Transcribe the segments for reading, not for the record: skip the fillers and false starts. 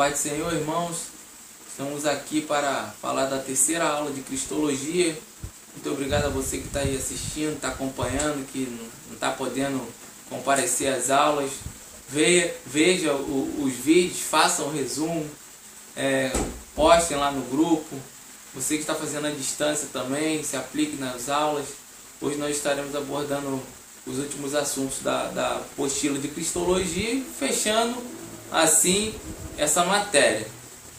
paz do Senhor, irmãos. Estamos aqui para falar da terceira aula de Cristologia. Muito obrigado a você que está aí assistindo, está acompanhando, que não está podendo comparecer às aulas. Veja os vídeos, façam um resumo, postem lá no grupo. Você que está fazendo à distância também, se aplique nas aulas. Hoje nós estaremos abordando os últimos assuntos da apostila de Cristologia, fechando assim essa matéria,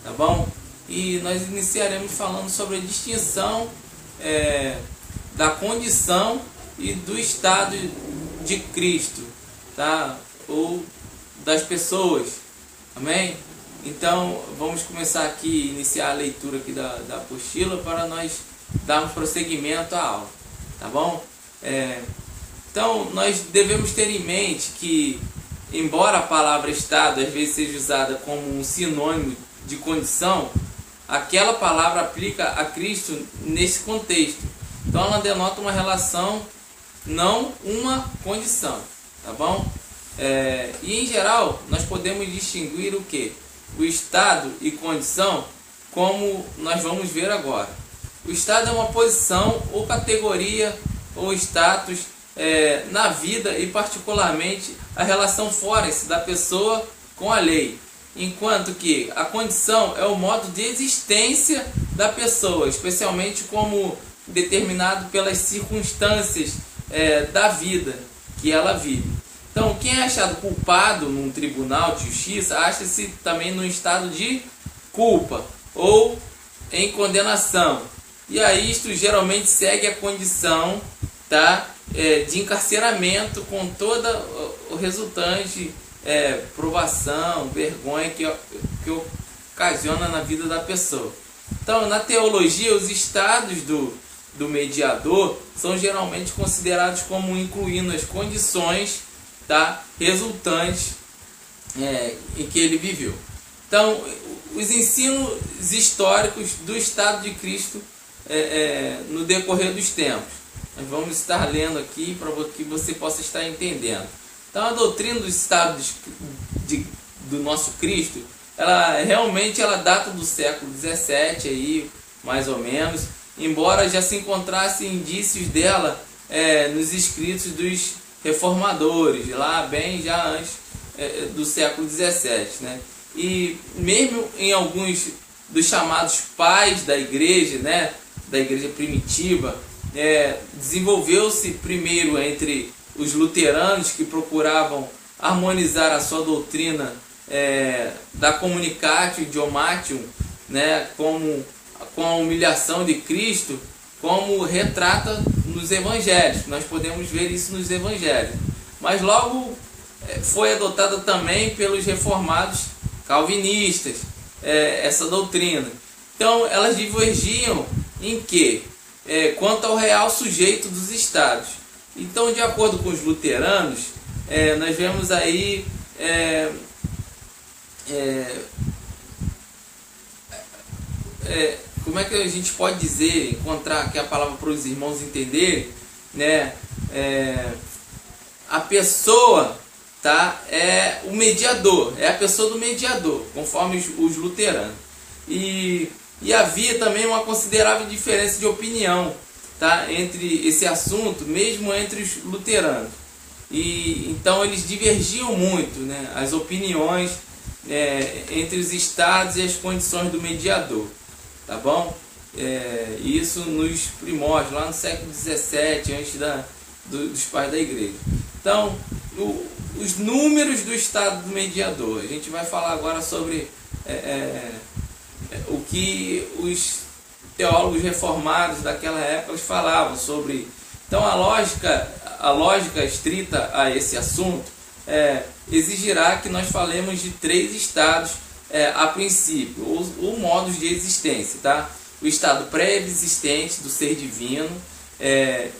tá bom? E nós iniciaremos falando sobre a distinção da condição e do estado de Cristo, tá? Ou das pessoas, amém? Então vamos começar aqui, iniciar a leitura aqui da apostila para nós darmos prosseguimento à aula, tá bom? Então nós devemos ter em mente que, embora a palavra estado às vezes seja usada como um sinônimo de condição, aquela palavra aplica a Cristo nesse contexto. Então ela denota uma relação, não uma condição, tá bom? E em geral nós podemos distinguir o que? O estado e condição, como nós vamos ver agora. O estado é uma posição ou categoria ou status na vida, e particularmente a relação forense da pessoa com a lei, enquanto que a condição é o modo de existência da pessoa, especialmente como determinado pelas circunstâncias da vida que ela vive. Então, quem é achado culpado num tribunal de justiça acha-se também num estado de culpa ou em condenação. E aí isto geralmente segue a condição, tá, de encarceramento, com toda o resultante provação, vergonha que ocasiona na vida da pessoa. Então, na teologia, os estados do mediador são geralmente considerados como incluindo as condições, tá, resultantes em que ele viveu. Então, os ensinos históricos do estado de Cristo no decorrer dos tempos. Nós vamos estar lendo aqui para que você possa estar entendendo. Então, a doutrina do estado do nosso Cristo, ela realmente data do século XVII, aí, mais ou menos, embora já se encontrassem indícios dela nos escritos dos reformadores, lá bem já antes do século XVII, né? E mesmo em alguns dos chamados pais da igreja, né, da igreja primitiva, desenvolveu-se primeiro entre os luteranos, que procuravam harmonizar a sua doutrina da Communicatio Idiomatum, né, com a humilhação de Cristo, como retrata nos evangelhos. Nós podemos ver isso nos evangelhos. Mas logo foi adotada também pelos reformados calvinistas, essa doutrina. Então elas divergiam em que? Quanto ao real sujeito dos estados. Então, de acordo com os luteranos, nós vemos aí como é que a gente pode dizer, encontrar aqui a palavra para os irmãos entenderem, né? A pessoa, tá, é o mediador, é a pessoa do mediador, conforme os luteranos. E havia também uma considerável diferença de opinião, tá, entre esse assunto, mesmo entre os luteranos. E então eles divergiam muito, né, as opiniões entre os estados e as condições do mediador. Tá bom? Isso nos primórdios, lá no século XVII, antes dos pais da igreja. Então, os números do estado do mediador. A gente vai falar agora sobre o que os teólogos reformados daquela época falavam sobre. Então, a lógica estrita a esse assunto exigirá que nós falemos de 3 estados a princípio, ou modos de existência, tá? O estado pré-existente do ser divino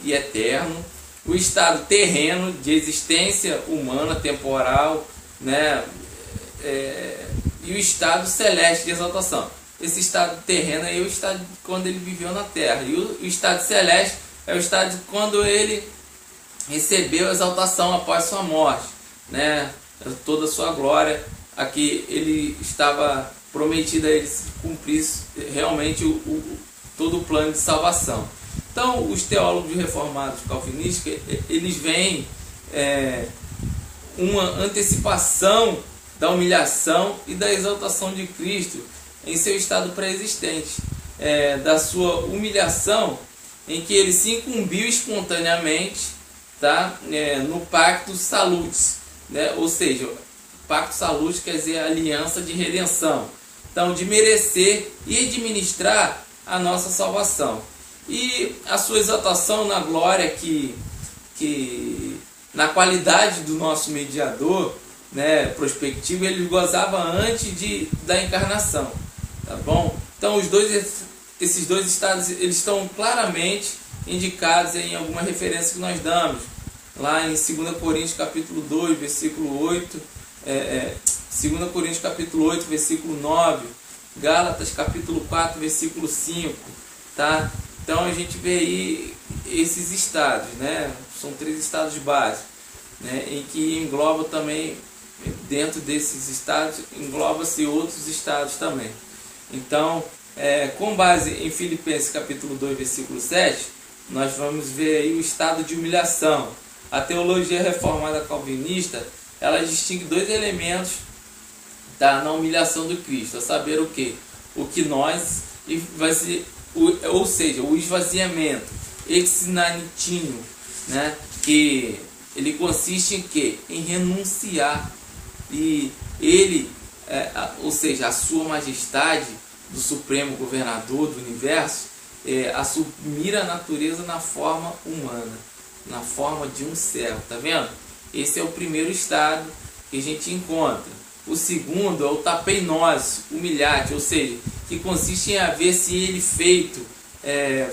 e eterno, o estado terreno de existência humana, temporal, né? E o estado celeste de exaltação. Esse estado terreno é o estado quando ele viveu na terra, e o estado celeste é o estado quando ele recebeu a exaltação após sua morte, né? Toda a sua glória a que ele estava prometido a eles cumprir realmente todo o plano de salvação. Então, os teólogos reformados calvinistas, eles veem uma antecipação da humilhação e da exaltação de Cristo em seu estado pré-existente, da sua humilhação, em que ele se incumbiu espontaneamente, tá? No pacto salutis, né? Ou seja, pacto salutis quer dizer aliança de redenção, então de merecer e administrar a nossa salvação, e a sua exaltação na glória que na qualidade do nosso mediador, né, prospectivo, ele gozava antes da encarnação, tá bom? Então esses dois estados, eles estão claramente indicados em alguma referência que nós damos lá em 2 Coríntios capítulo 2, versículo 8, 2 Coríntios capítulo 8, versículo 9, Gálatas capítulo 4, versículo 5, tá? Então a gente vê aí esses estados, né? São 3 estados básicos, né? Em que engloba também, dentro desses estados, engloba-se outros estados também. Então, com base em Filipenses capítulo 2, versículo 7, nós vamos ver aí o estado de humilhação. A teologia reformada calvinista, ela distingue 2 elementos na humilhação do Cristo, a saber o que? O que nós, ou seja, o esvaziamento, exinanitinho, né? Que ele consiste em quê? Em renunciar, e ele, ou seja, a sua majestade do supremo governador do universo, assumir a natureza na forma humana, na forma de um servo, tá vendo? Esse é o primeiro estado que a gente encontra. O segundo é o tapeinos, humilhate, ou seja, que consiste em haver-se ele feito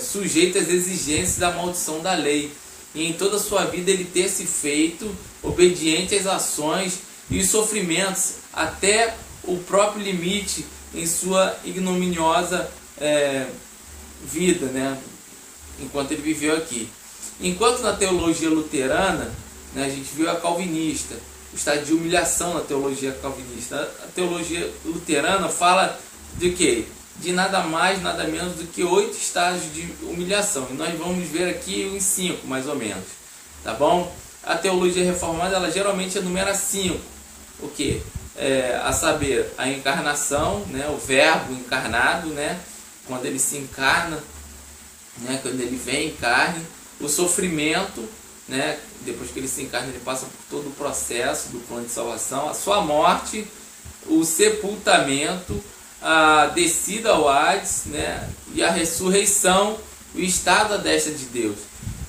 sujeito às exigências da maldição da lei, e em toda a sua vida ele ter se feito obediente às ações e os sofrimentos até o próprio limite em sua ignominiosa vida, né? Enquanto ele viveu aqui. Enquanto na teologia luterana, né, a gente viu a calvinista, o estado de humilhação na teologia calvinista. A teologia luterana fala de quê? De nada mais, nada menos do que 8 estágios de humilhação. E nós vamos ver aqui uns 5, mais ou menos. Tá bom? A teologia reformada, ela geralmente enumera 5. O quê? A saber, a encarnação, né? O verbo encarnado, né? Quando ele se encarna, né? Quando ele vem em carne. O sofrimento, né? Depois que ele se encarna, ele passa por todo o processo do plano de salvação. A sua morte, o sepultamento, a descida ao Hades, né? E a ressurreição, o estado à destra de Deus.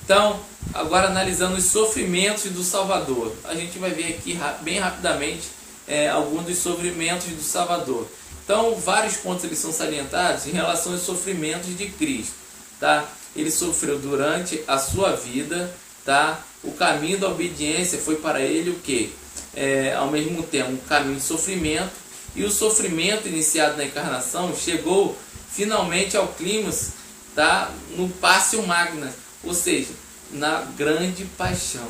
Então, agora analisando os sofrimentos do Salvador, a gente vai ver aqui bem rapidamente alguns dos sofrimentos do Salvador. Então, vários pontos eles são salientados em relação aos sofrimentos de Cristo, tá? Ele sofreu durante a sua vida, tá? O caminho da obediência foi para ele o quê? Ao mesmo tempo, um caminho de sofrimento, e o sofrimento iniciado na encarnação chegou finalmente ao clímax, tá? No Passio Magna, ou seja, na grande paixão,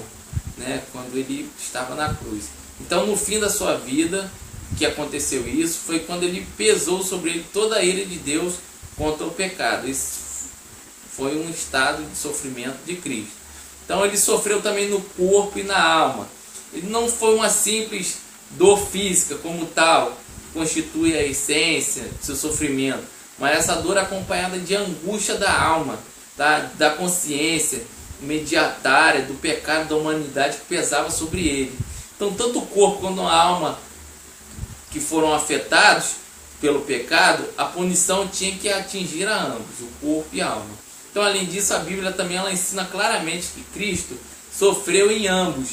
né? Quando ele estava na cruz. Então, no fim da sua vida, que aconteceu isso, foi quando ele pesou sobre ele toda a ira de Deus contra o pecado. Esse foi um estado de sofrimento de Cristo. Então, ele sofreu também no corpo e na alma. Ele não foi uma simples dor física como tal, que constitui a essência do seu sofrimento, mas essa dor acompanhada de angústia da alma, tá? Da consciência imediatária do pecado da humanidade que pesava sobre ele. Então, tanto o corpo quanto a alma que foram afetados pelo pecado, a punição tinha que atingir a ambos, o corpo e a alma. Então, além disso, a Bíblia também ela ensina claramente que Cristo sofreu em ambos,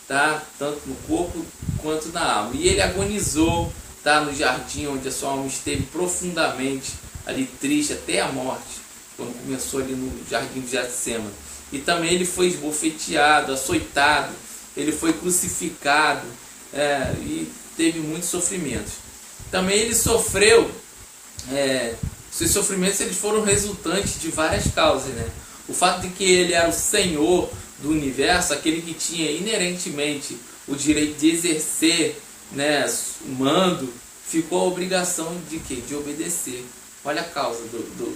tá? Tanto no corpo quanto na alma. E ele agonizou, tá? No jardim, onde a sua alma esteve profundamente ali triste até a morte, quando começou ali no jardim de Getsêmani. E também ele foi esbofeteado, açoitado, ele foi crucificado, e teve muitos sofrimentos. Também ele sofreu, seus sofrimentos eles foram resultantes de várias causas, né? O fato de que ele era o Senhor do universo, aquele que tinha inerentemente o direito de exercer né, mando, ficou a obrigação de quê? De obedecer. Olha a causa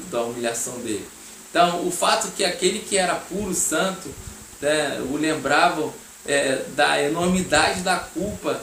da humilhação dele. Então, o fato que aquele que era puro, santo, né, o lembravam da enormidade da culpa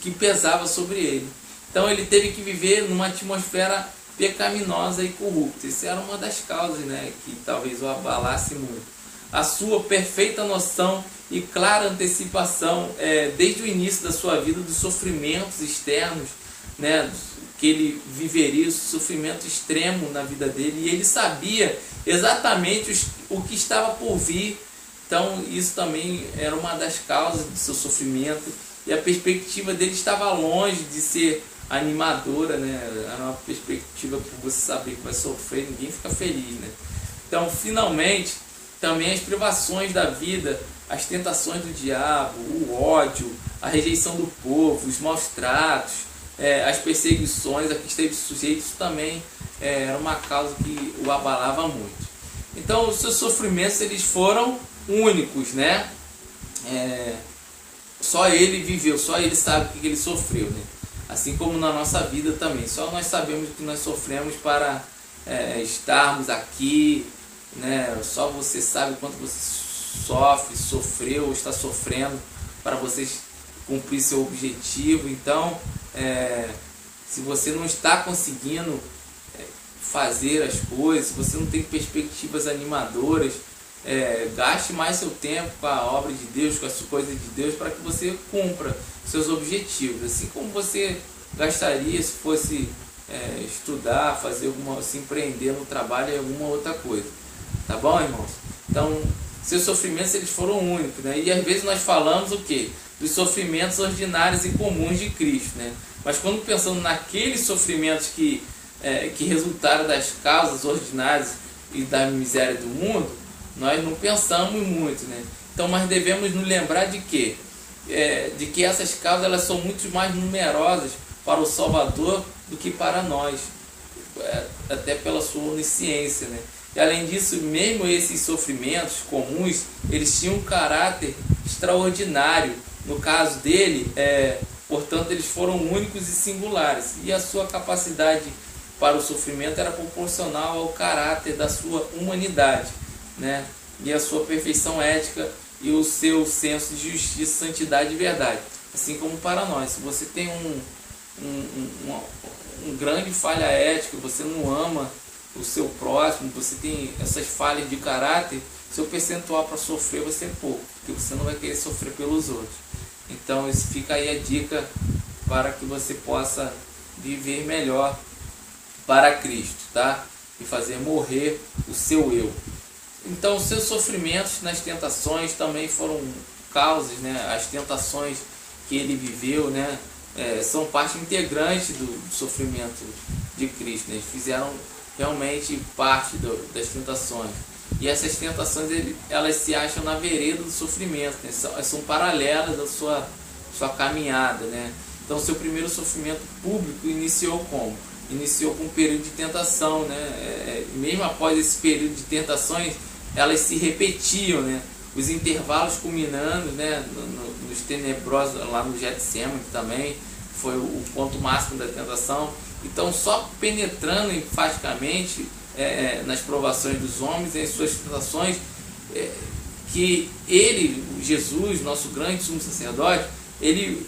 que pesava sobre ele. Então, ele teve que viver numa atmosfera pecaminosa e corrupta. Isso era uma das causas, né, que talvez o abalasse muito. A sua perfeita noção e clara antecipação, desde o início da sua vida, dos sofrimentos externos, né, que ele viveria, o sofrimento extremo na vida dele, e ele sabia exatamente o que estava por vir. Então isso também era uma das causas do seu sofrimento, e a perspectiva dele estava longe de ser animadora, né? Era uma perspectiva por você saber que vai sofrer, ninguém fica feliz, né? Então, finalmente, também as privações da vida, as tentações do diabo, o ódio, a rejeição do povo, os maus tratos, as perseguições a que esteve sujeito, isso também era uma causa que o abalava muito. Então, os seus sofrimentos, eles foram únicos, né? Só ele viveu, só ele sabe o que ele sofreu, né? Assim como na nossa vida também, só nós sabemos o que nós sofremos para estarmos aqui, né? Só você sabe o quanto você sofre, sofreu ou está sofrendo para você cumprir seu objetivo. Então, se você não está conseguindo fazer as coisas, se você não tem perspectivas animadoras, gaste mais seu tempo com a obra de Deus, com as coisas de Deus, para que você cumpra seus objetivos, assim como você gastaria se fosse estudar, fazer se empreender no trabalho e alguma outra coisa. Tá bom, irmãos? Então, seus sofrimentos, eles foram únicos, né? E às vezes nós falamos o quê? Dos sofrimentos ordinários e comuns de Cristo, né? Mas quando pensamos naqueles sofrimentos que resultaram das causas ordinárias e da miséria do mundo, nós não pensamos muito, né? Então, mas devemos nos lembrar de quê? De que essas causas, elas são muito mais numerosas para o Salvador do que para nós, até pela sua onisciência, né? E além disso, mesmo esses sofrimentos comuns, eles tinham um caráter extraordinário. No caso dele, portanto, eles foram únicos e singulares, e a sua capacidade para o sofrimento era proporcional ao caráter da sua humanidade, né? E a sua perfeição ética e o seu senso de justiça, santidade e verdade. Assim como para nós, se você tem um grande falha ética, você não ama o seu próximo, você tem essas falhas de caráter, seu percentual para sofrer vai ser pouco, porque você não vai querer sofrer pelos outros. Então, isso fica aí a dica para que você possa viver melhor para Cristo, tá? E fazer morrer o seu eu. Então, os seus sofrimentos nas tentações também foram causas, né? As tentações que ele viveu, né? São parte integrante do sofrimento de Cristo, né? Eles fizeram realmente parte das tentações. E essas tentações, elas se acham na vereda do sofrimento, né? São paralelas da sua caminhada, né? Então, seu primeiro sofrimento público iniciou como? Iniciou com um período de tentação, né? Mesmo após esse período de tentações, elas se repetiam, né? Os intervalos culminando, né? Nos tenebrosos, lá no Getsemane também, foi o ponto máximo da tentação. Então, só penetrando enfaticamente nas provações dos homens, em suas tentações, que ele, Jesus, nosso grande sumo sacerdote, ele,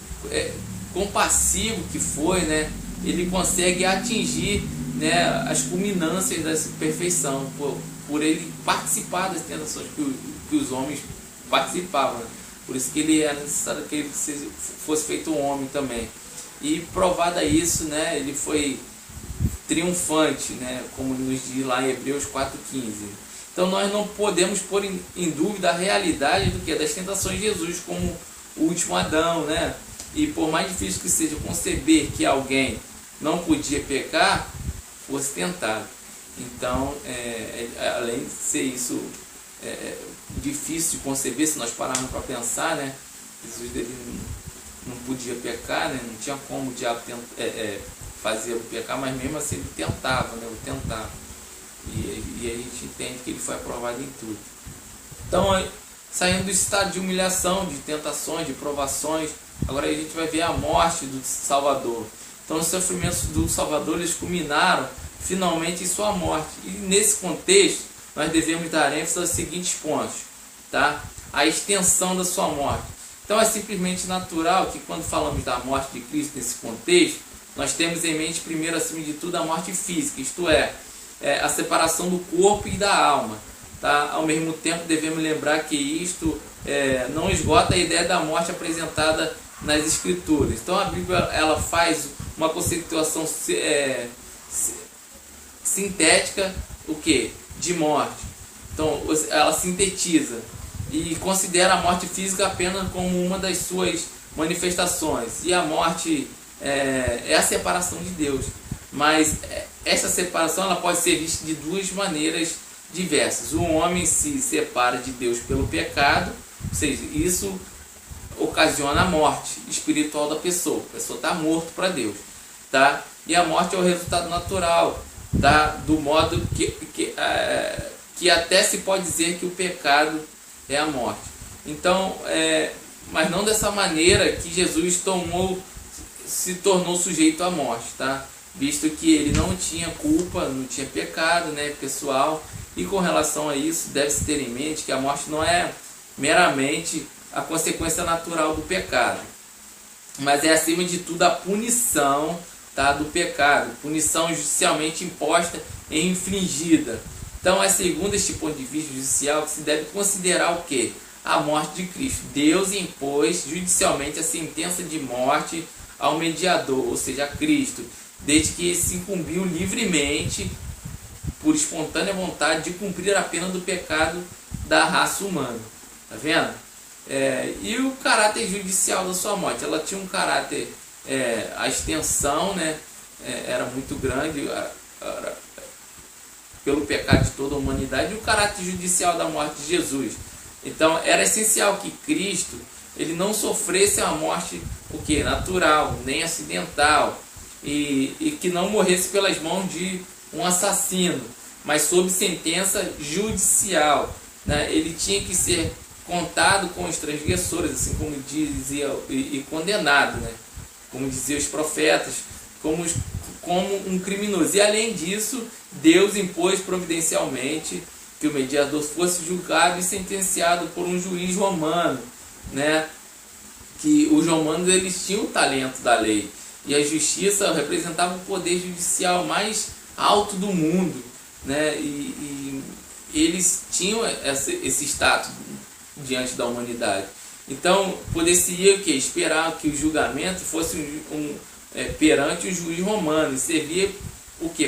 compassivo que foi, né? Ele consegue atingir, né, as culminâncias dessa perfeição, por ele participar das tentações que os homens participavam, né? Por isso que ele era necessário que ele fosse feito um homem também. E provada isso, né, ele foi triunfante, né, como nos diz lá em Hebreus 4,15. Então nós não podemos pôr em dúvida a realidade das tentações de Jesus como o último Adão, né? E por mais difícil que seja conceber que alguém não podia pecar, fosse tentado. Então, além de ser isso difícil de conceber, se nós pararmos para pensar, né? Jesus ele não podia pecar, né? Não tinha como o diabo fazê-lo pecar, mas mesmo assim ele tentava, né? O tentava. E a gente entende que ele foi aprovado em tudo. Então, saindo do estado de humilhação, de tentações, de provações, Agora a gente vai ver a morte do Salvador. Então os sofrimentos do Salvador, eles culminaram finalmente em sua morte. E nesse contexto, nós devemos dar ênfase aos seguintes pontos, tá? A extensão da sua morte. Então é simplesmente natural que quando falamos da morte de Cristo nesse contexto, nós temos em mente primeiro, acima de tudo, a morte física, isto é a separação do corpo e da alma. Tá? Ao mesmo tempo, devemos lembrar que isto não esgota a ideia da morte apresentada nas Escrituras. Então a Bíblia ela faz uma conceituação sintética de morte. Então ela sintetiza e considera a morte física apenas como uma das suas manifestações. E a morte é a separação de Deus. Mas essa separação ela pode ser vista de duas maneiras diversas. O homem se separa de Deus pelo pecado, ou seja, isso ocasiona a morte espiritual da pessoa. A pessoa está morta para Deus, tá? E a morte é o resultado natural, tá? Do modo que até se pode dizer que o pecado é a morte. Então, mas não dessa maneira que Jesus se tornou sujeito à morte, tá? Visto que ele não tinha culpa, não tinha pecado, né, pessoal. E com relação a isso, deve-se ter em mente que a morte não é meramente a consequência natural do pecado, mas é acima de tudo a punição, tá, do pecado, punição judicialmente imposta e infligida. Então é segundo este ponto de vista judicial que se deve considerar o quê? A morte de Cristo. Deus impôs judicialmente a sentença de morte ao mediador, ou seja, a Cristo, desde que ele se incumbiu livremente, por espontânea vontade, de cumprir a pena do pecado da raça humana. Tá vendo? E o caráter judicial da sua morte, ela tinha um caráter, a extensão, né, era muito grande pelo pecado de toda a humanidade, e o caráter judicial da morte de Jesus. Então era essencial que Cristo ele não sofresse a morte natural, nem acidental, e que não morresse pelas mãos de um assassino, mas sob sentença judicial, né? Ele tinha que ser contado com os transgressores, assim como dizia, e condenado, né? Como diziam os profetas, como um criminoso. E além disso, Deus impôs providencialmente que o mediador fosse julgado e sentenciado por um juiz romano, né? Que os romanos eles tinham o talento da lei, e a justiça representava o poder judicial mais alto do mundo, né? E eles tinham esse status diante da humanidade. Então poderia esperar que o julgamento fosse perante o juiz romano, e servia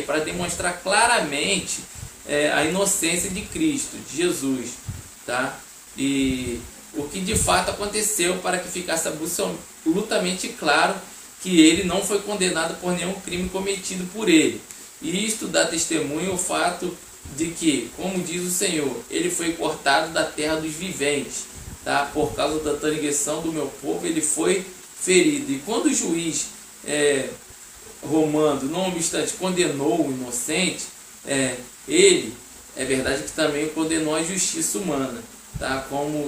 para demonstrar claramente a inocência de Cristo, de Jesus, tá? E o que de fato aconteceu, para que ficasse absolutamente claro que ele não foi condenado por nenhum crime cometido por ele. E isto dá testemunho ao fato de que, como diz o Senhor, ele foi cortado da terra dos viventes, tá? Por causa da transgressão do meu povo, ele foi ferido. E quando o juiz romano, não obstante, condenou o inocente, ele, é verdade que também condenou a justiça humana, tá? Como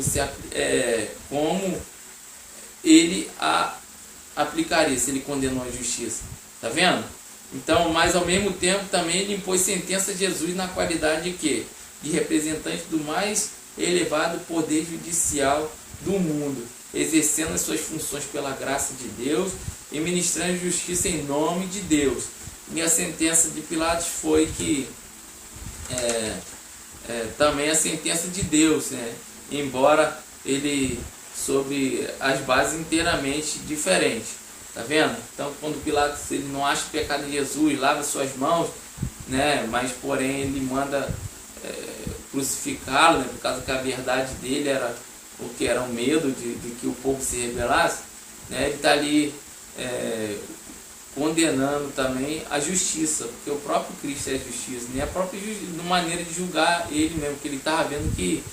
ele aplicaria se ele condenou a justiça, tá vendo? Então, mas ao mesmo tempo também ele impôs sentença a Jesus na qualidade de representante do mais elevado poder judicial do mundo, exercendo as suas funções pela graça de Deus e ministrando justiça em nome de Deus. E a sentença de Pilatos foi também a sentença de Deus, né? Embora ele sobre as bases inteiramente diferentes, tá vendo? Então quando Pilatos ele não acha pecado em Jesus, lava suas mãos, né? Mas porém ele manda crucificá-lo, né? Por causa que a verdade dele era era o medo de que o povo se rebelasse, né? Ele está ali condenando também a justiça, porque o próprio Cristo é a justiça, nem a própria maneira de julgar ele mesmo, que ele estava vendo que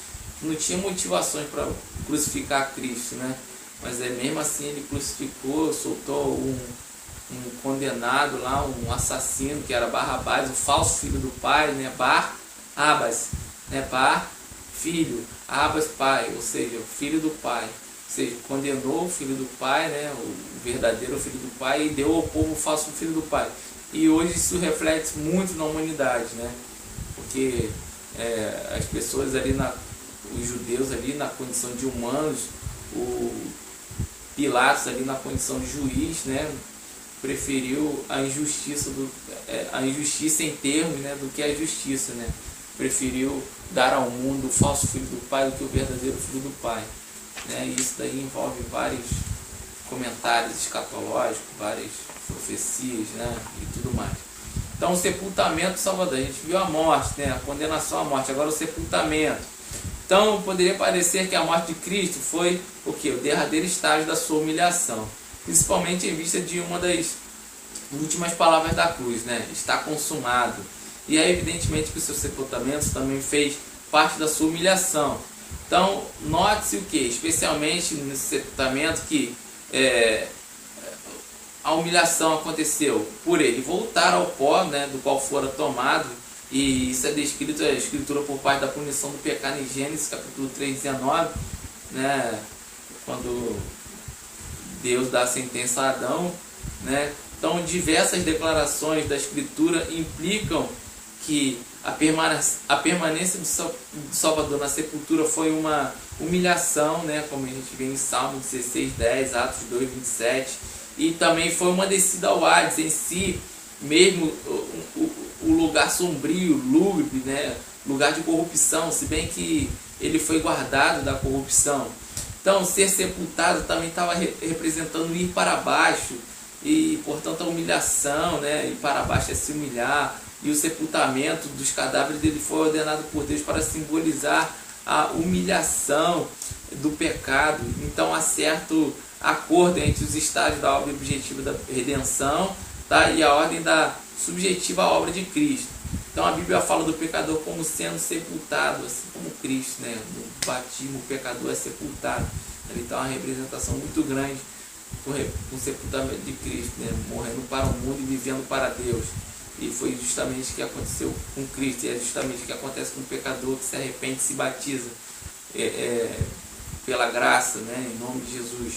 não tinha motivações para crucificar Cristo, né? Mas mesmo assim ele crucificou, soltou um condenado lá, um assassino que era Barrabás, o falso filho do pai, né? Bar-Abas, né? Bar, filho, Abas, pai, ou seja, filho do pai. seja, condenou o filho do pai, né, o verdadeiro filho do pai, e deu ao povo o falso filho do pai. E hoje isso reflete muito na humanidade, né, porque as pessoas ali, os judeus ali na condição de humanos, o Pilatos ali na condição de juiz, né, preferiu a injustiça em termos, né, do que a justiça, né, preferiu dar ao mundo o falso filho do pai do que o verdadeiro filho do pai, né, e isso daí envolve vários comentários escatológicos, várias profecias, né, e tudo mais. Então o sepultamento do Salvador, a gente viu a morte, né, a condenação à morte, agora o sepultamento. Então poderia parecer que a morte de Cristo foi o que? O derradeiro estágio da sua humilhação, principalmente em vista de uma das últimas palavras da cruz, né, está consumado. E é evidentemente que o seu sepultamento também fez parte da sua humilhação. Então note-se o que? Especialmente nesse sepultamento que a humilhação aconteceu por ele voltar ao pó, né, do qual fora tomado, e isso é descrito na Escritura por parte da punição do pecado em Gênesis capítulo 3:19, né, quando Deus dá a sentença a Adão, né. Então diversas declarações da Escritura implicam que a permanência do Salvador na sepultura foi uma humilhação, né, como a gente vê em Salmo 16:10, Atos 2:27, e também foi uma descida ao Hades em si, mesmo o lugar sombrio, lúgubre, né, lugar de corrupção, se bem que ele foi guardado da corrupção. Então ser sepultado também estava representando ir para baixo, e portanto a humilhação, né, ir para baixo é se humilhar, e o sepultamento dos cadáveres dele foi ordenado por Deus para simbolizar a humilhação do pecado. Então há certo acordo entre os estágios da obra objetiva da redenção, tá, e a ordem da subjetiva à obra de Cristo. Então a Bíblia fala do pecador como sendo sepultado, assim como Cristo, né? No batismo o pecador é sepultado. Então é uma representação muito grande com o sepultamento de Cristo, né? Morrendo para o mundo e vivendo para Deus. E foi justamente o que aconteceu com Cristo, e é justamente o que acontece com o pecador que se arrepende e se batiza pela graça, né, em nome de Jesus.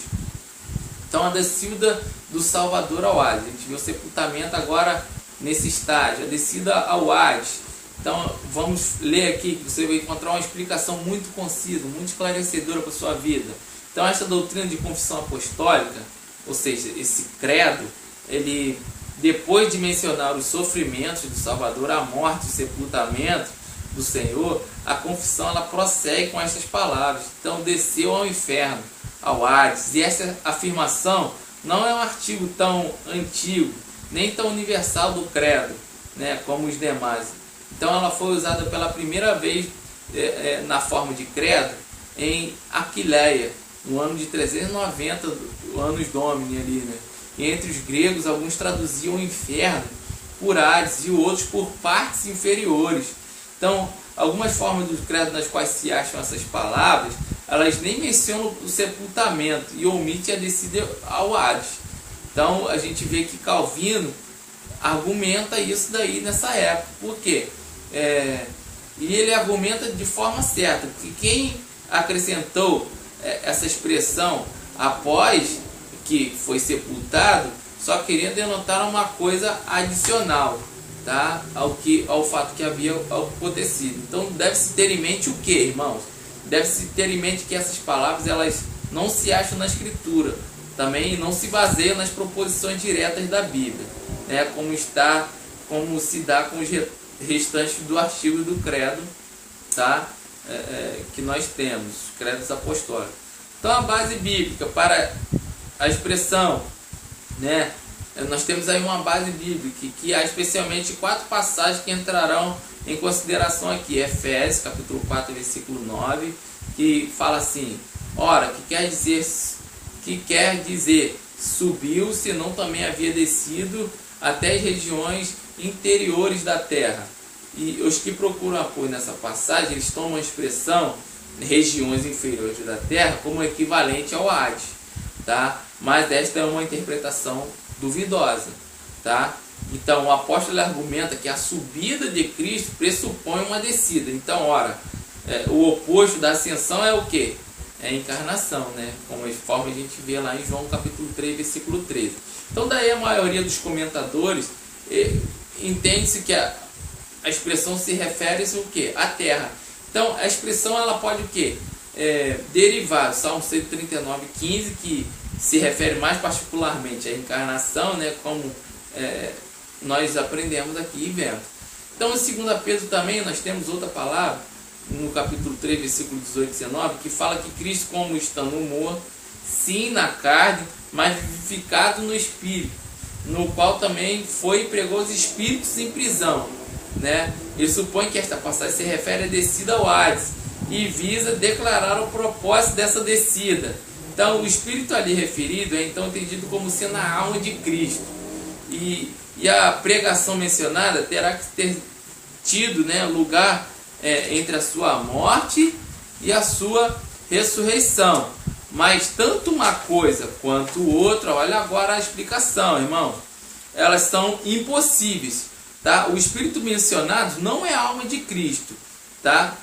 Então a descida do Salvador ao Hades, a gente viu o sepultamento agora nesse estágio, a descida ao Hades. Então vamos ler aqui, que você vai encontrar uma explicação muito concisa, muito esclarecedora para a sua vida. Então esta doutrina de confissão apostólica, ou seja, esse credo, ele, depois de mencionar os sofrimentos do Salvador, a morte e o sepultamento do Senhor, a confissão ela prossegue com estas palavras. Então desceu ao inferno, ao Hades. E essa afirmação não é um artigo tão antigo, nem tão universal do credo, né, como os demais. Então ela foi usada pela primeira vez na forma de credo em Aquileia, no ano de 390 anos Domini ali, né? E entre os gregos, alguns traduziam o inferno por Hades e outros por partes inferiores. Então, algumas formas do credo nas quais se acham essas palavras, elas nem mencionam o sepultamento e omitem a descida ao Hades. Então, a gente vê que Calvino argumenta isso daí nessa época. Por quê? E ele argumenta de forma certa, porque quem acrescentou essa expressão após que foi sepultado, só queria denotar uma coisa adicional, tá, ao fato que havia acontecido. Então deve-se ter em mente o que, irmãos? Deve-se ter em mente que essas palavras elas não se acham na Escritura, também não se baseiam nas proposições diretas da Bíblia, né, como se dá com os restantes do artigo do credo, tá, que nós temos, os credos apostólicos. Então a base bíblica para a expressão, né, nós temos aí uma base bíblica que há especialmente 4 passagens que entrarão em consideração aqui. Efésios capítulo 4 versículo 9, que fala assim: ora, que quer dizer subiu, se não também havia descido até as regiões interiores da terra. E os que procuram apoio nessa passagem, eles tomam a expressão regiões inferiores da terra como equivalente ao Hades, tá? Mas esta é uma interpretação duvidosa, tá? Então o apóstolo argumenta que a subida de Cristo pressupõe uma descida. Então, ora, o oposto da ascensão é o quê? é a encarnação, né? Conforme a gente vê lá em João capítulo 3, versículo 13. Então daí a maioria dos comentadores entende-se que a expressão se refere o quê? À terra. Então a expressão ela pode o quê? Derivar, Salmo 139, 15, que se refere mais particularmente à encarnação, né? Como nós aprendemos aqui e vemos. Então em 2 Pedro também nós temos outra palavra, no capítulo 3, versículo 18 e 19, que fala que Cristo, como estando morto, sim na carne, mas vivificado no Espírito, no qual também foi e pregou os espíritos em prisão, né? Ele supõe que esta passagem se refere à descida ao Hades e visa declarar o propósito dessa descida. Então o Espírito ali referido é então entendido como sendo a alma de Cristo, e a pregação mencionada terá que ter tido, né, lugar entre a sua morte e a sua ressurreição. Mas tanto uma coisa quanto outra, olha agora a explicação, irmão, elas são impossíveis, tá? O Espírito mencionado não é a alma de Cristo, tá?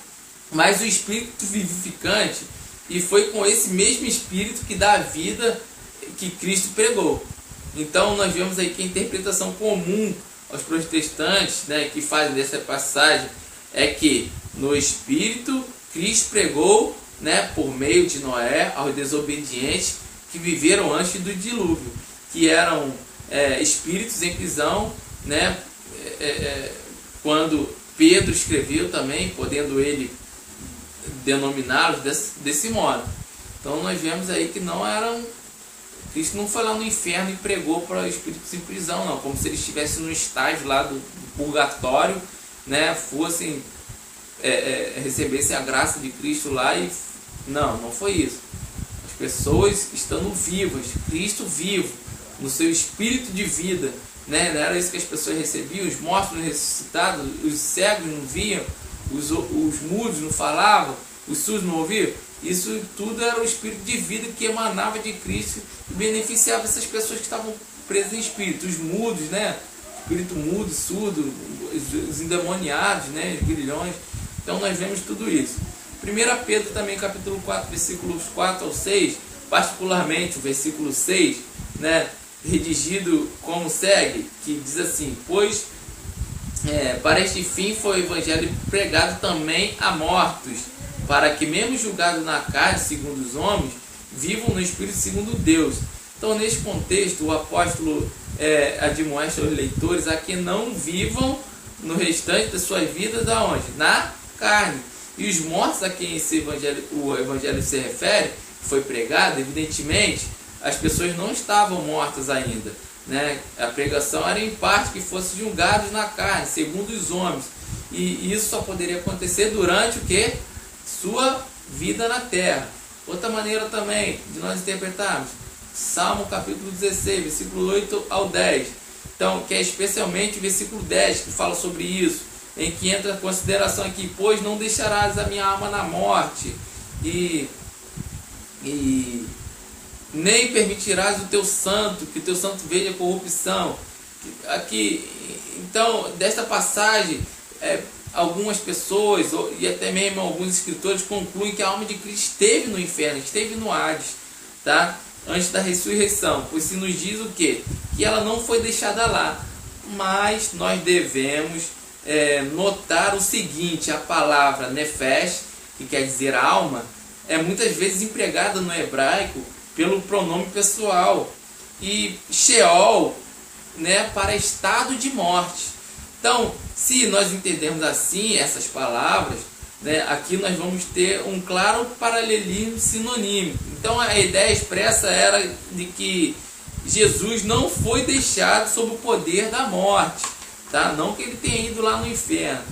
Mas o Espírito vivificante, e foi com esse mesmo Espírito que dá a vida que Cristo pregou. Então nós vemos aí que a interpretação comum aos protestantes, né, que fazem dessa passagem, é que no Espírito Cristo pregou, né, por meio de Noé aos desobedientes que viveram antes do dilúvio, que eram espíritos em prisão, né, quando Pedro escreveu também, podendo ele denominá-los desse modo. Então nós vemos aí que não eram, Cristo não foi lá no inferno e pregou para espíritos em prisão, não, como se eles estivessem no estágio lá do purgatório, né, fossem recebessem a graça de Cristo lá e não foi isso. As pessoas estando vivas, Cristo vivo, no seu espírito de vida, né? Não era isso que as pessoas recebiam, os mortos ressuscitados, os cegos não viam, os mudos não falavam, os surdos não ouviam. Isso tudo era o espírito de vida que emanava de Cristo e beneficiava essas pessoas que estavam presas em espírito, os mudos, né? Espírito mudo, surdo, os endemoniados, né? Os grilhões. Então nós vemos tudo isso. 1 Pedro também, capítulo 4, versículos 4 ao 6, particularmente o versículo 6, né, redigido como segue, que diz assim: pois para este fim foi o evangelho pregado também a mortos, para que mesmo julgados na carne, segundo os homens, vivam no Espírito segundo Deus. Então neste contexto o apóstolo admoesta aos leitores a que não vivam no restante das suas vidas aonde? Na carne. E os mortos a quem o evangelho se refere, que foi pregado, evidentemente, as pessoas não estavam mortas ainda, né? A pregação era em parte que fossem julgados na carne, segundo os homens. E isso só poderia acontecer durante o que? Sua vida na terra. Outra maneira também de nós interpretarmos, Salmo capítulo 16, versículo 8 ao 10. Então, que é especialmente o versículo 10 que fala sobre isso, em que entra a consideração aqui: pois não deixarás a minha alma na morte, e nem permitirás o teu santo, que o teu santo veja a corrupção. Aqui, então, desta passagem, algumas pessoas, e até mesmo alguns escritores, concluem que a alma de Cristo esteve no inferno, esteve no Hades, tá? Antes da ressurreição, pois se nos diz o quê? Que ela não foi deixada lá. Mas nós devemos notar o seguinte: a palavra nefesh, que quer dizer alma, é muitas vezes empregada no hebraico pelo pronome pessoal, e Sheol, né, para estado de morte. Então, se nós entendermos assim essas palavras, né, aqui nós vamos ter um claro paralelismo sinonímico. Então a ideia expressa era de que Jesus não foi deixado sob o poder da morte, tá? Não que ele tenha ido lá no inferno,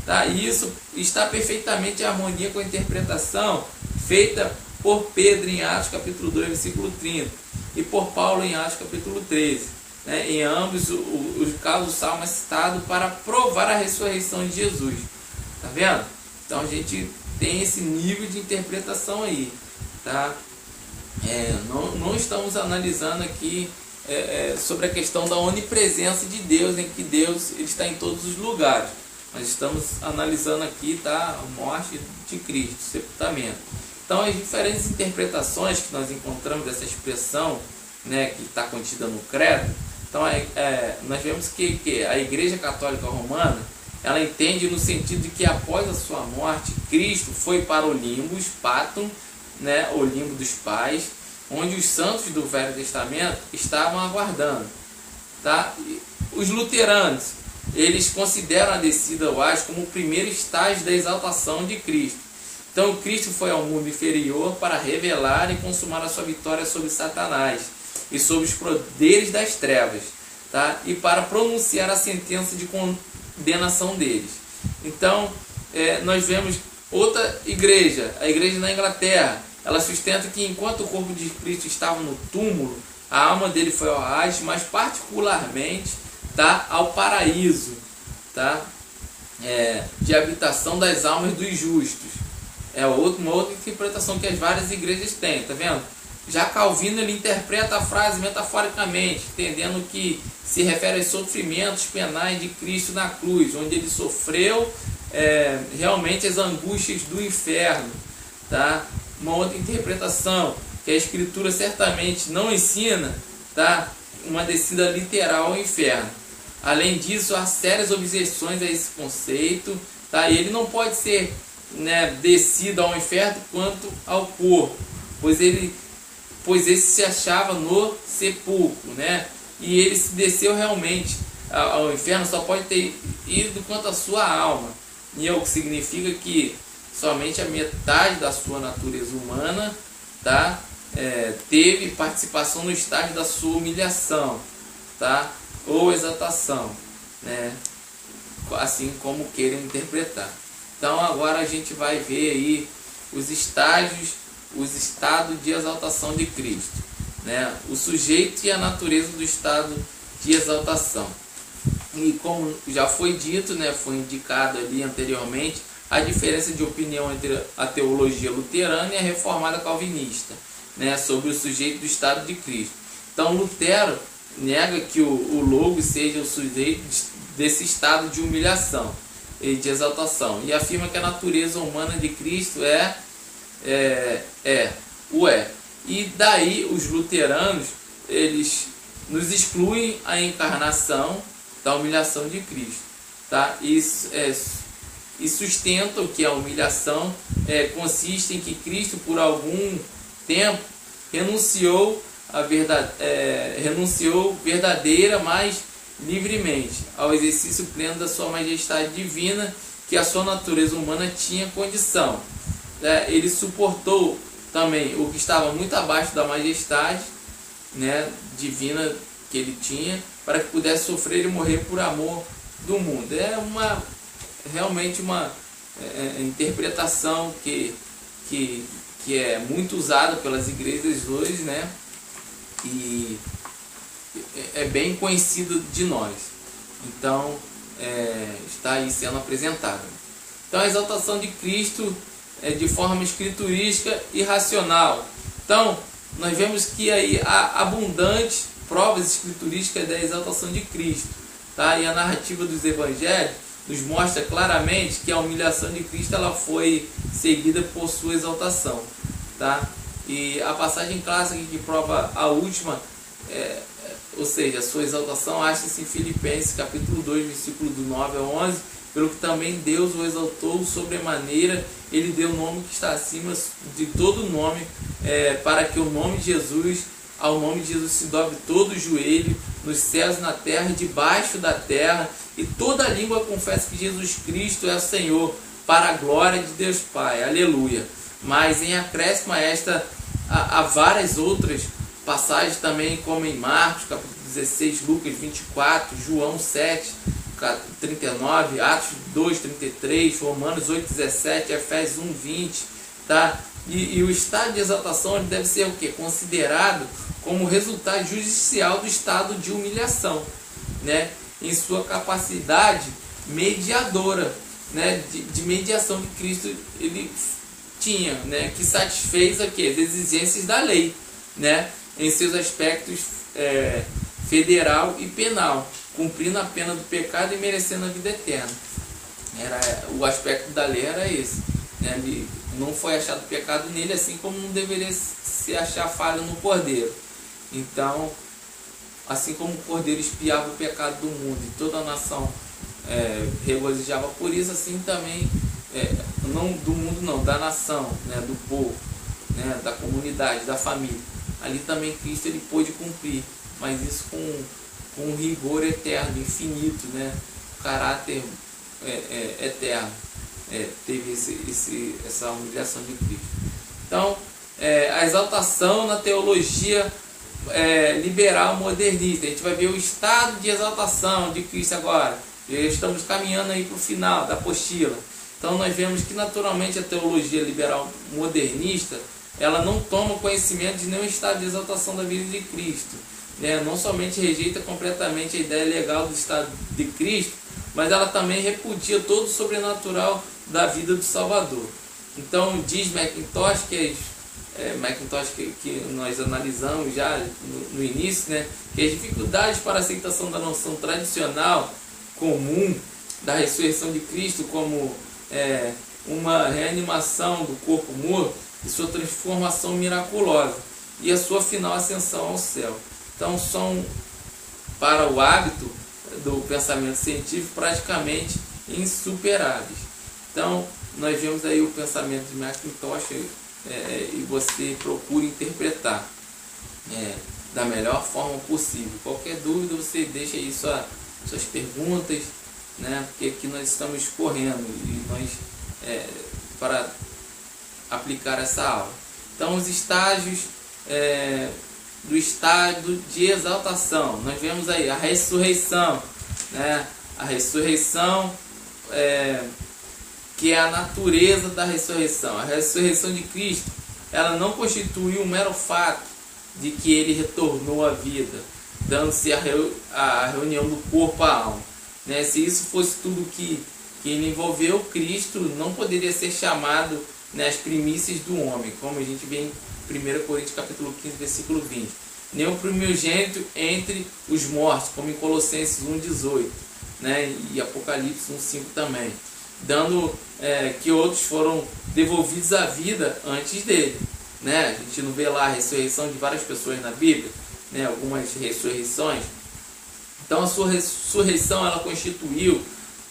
tá? Isso está perfeitamente em harmonia com a interpretação feita por Pedro em Atos capítulo 2, versículo 30, e por Paulo em Atos capítulo 13. Né? Em ambos os casos o salmo é citado para provar a ressurreição de Jesus. Tá vendo? Então a gente tem esse nível de interpretação aí, tá? Não estamos analisando aqui sobre a questão da onipresença de Deus, em que Deus ele está em todos os lugares. Nós estamos analisando aqui, tá, a morte de Cristo, o sepultamento. Então, as diferentes interpretações que nós encontramos dessa expressão, né, que está contida no credo, então nós vemos que a Igreja Católica Romana, ela entende no sentido de que após a sua morte, Cristo foi para o Limbus Patum, né, o limbo dos pais, onde os santos do Velho Testamento estavam aguardando. Tá? Os luteranos, eles consideram a descida ao Hades como o primeiro estágio da exaltação de Cristo. Então Cristo foi ao mundo inferior para revelar e consumar a sua vitória sobre Satanás e sobre os poderes das trevas, tá? E para pronunciar a sentença de condenação deles. Então nós vemos outra igreja, a igreja na Inglaterra, ela sustenta que enquanto o corpo de Cristo estava no túmulo, a alma dele foi ao Hades, mas particularmente, tá, ao paraíso, tá? De habitação das almas dos justos. É uma outra interpretação que as várias igrejas têm, tá vendo? Já Calvino, ele interpreta a frase metaforicamente, entendendo que se refere aos sofrimentos penais de Cristo na cruz, onde ele sofreu realmente as angústias do inferno, tá? Uma outra interpretação, que a Escritura certamente não ensina, tá, uma descida literal ao inferno. Além disso, há sérias objeções a esse conceito, tá? E ele não pode ser, né, descido ao inferno quanto ao corpo, pois esse se achava no sepulcro, né? E ele se desceu realmente ao inferno, só pode ter ido quanto a sua alma, e é o que significa que somente a metade da sua natureza humana, tá, teve participação no estágio da sua humilhação, tá, ou exaltação, né, assim como queiram interpretar. Então agora a gente vai ver aí os estágios, os estados de exaltação de Cristo, né, o sujeito e a natureza do estado de exaltação. E como já foi dito, né, foi indicado ali anteriormente, a diferença de opinião entre a teologia luterana e a reformada calvinista, né, sobre o sujeito do estado de Cristo. Então Lutero nega que o Logos seja o sujeito desse estado de humilhação e de exaltação, e afirma que a natureza humana de Cristo E daí os luteranos, eles nos excluem a encarnação da humilhação de Cristo, tá? E sustentam que a humilhação consiste em que Cristo, por algum tempo, renunciou verdadeira, mas livremente, ao exercício pleno da sua majestade divina, que a sua natureza humana tinha condição. Ele suportou também o que estava muito abaixo da majestade, né, divina que ele tinha, para que pudesse sofrer e morrer por amor do mundo. Realmente uma interpretação que é muito usada pelas igrejas hoje, né? E é bem conhecido de nós. Então está aí sendo apresentada. Então a exaltação de Cristo é de forma escriturística e racional. Então nós vemos que aí há abundantes provas escriturísticas da exaltação de Cristo, tá? E a narrativa dos evangelhos nos mostra claramente que a humilhação de Cristo ela foi seguida por sua exaltação, tá? E a passagem clássica que prova a última, ou seja, a sua exaltação, acha-se em Filipenses capítulo 2, versículo do 9 ao 11, pelo que também Deus o exaltou sobremaneira, ele deu o nome que está acima de todo nome, para que o nome de Jesus, ao nome de Jesus se dobre todo o joelho, nos céus, na terra e debaixo da terra, e toda língua confessa que Jesus Cristo é o Senhor, para a glória de Deus Pai. Aleluia. Mas em acréscimo a esta, há várias outras passagens também, como em Marcos, capítulo 16, Lucas 24, João 7, 39, Atos 2, 33, Romanos 8, 17, Efésios 1, 20, tá? E o estado de exaltação ele deve ser o quê? Considerado como resultado judicial do estado de humilhação, né? Em sua capacidade mediadora, né? De mediação que Cristo ele tinha, né? Que satisfez aqui as exigências da lei, né? Em seus aspectos federal e penal, cumprindo a pena do pecado e merecendo a vida eterna. O aspecto da lei era esse, né? Não foi achado pecado nele, assim como não deveria se achar falha no Cordeiro. Então, assim como o Cordeiro expiava o pecado do mundo e toda a nação regozijava por isso, assim também, não do mundo não, da nação, né, do povo, né, da comunidade, da família. Ali também Cristo ele pôde cumprir, mas isso com um rigor eterno, infinito, né, caráter eterno. Teve essa humilhação de Cristo. Então, a exaltação na teologia liberal modernista. A gente vai ver o estado de exaltação de Cristo agora. Estamos caminhando aí para o final da apostila. Então nós vemos que naturalmente a teologia liberal modernista ela não toma conhecimento de nenhum estado de exaltação da vida de Cristo, né? Não somente rejeita completamente a ideia legal do estado de Cristo, mas ela também repudia todo o sobrenatural da vida do Salvador. Então diz McIntosh que nós analisamos já no início, né, que as dificuldades para a aceitação da noção tradicional comum da ressurreição de Cristo como uma reanimação do corpo morto e sua transformação miraculosa e a sua final ascensão ao céu. Então são, para o hábito do pensamento científico, praticamente insuperáveis. Então nós vemos aí o pensamento de McIntosh e você procura interpretar da melhor forma possível. Qualquer dúvida você deixa aí suas perguntas, né? Porque aqui nós estamos correndo e nós para aplicar essa aula. Então os estágios do estado de exaltação, nós vemos aí a ressurreição, né? A ressurreição que é a natureza da ressurreição. A ressurreição de Cristo, ela não constitui um mero fato de que ele retornou à vida, dando-se a reunião do corpo à alma, né? Se isso fosse tudo que ele envolveu, Cristo não poderia ser chamado, né, as primícias do homem, como a gente vê em 1 Coríntios capítulo 15, versículo 20. Nem o primogênito entre os mortos, como em Colossenses 1,18, né, e Apocalipse 1,5 também, dando que outros foram devolvidos à vida antes dele, né? A gente não vê lá a ressurreição de várias pessoas na Bíblia, né, algumas ressurreições. Então a sua ressurreição ela constituiu,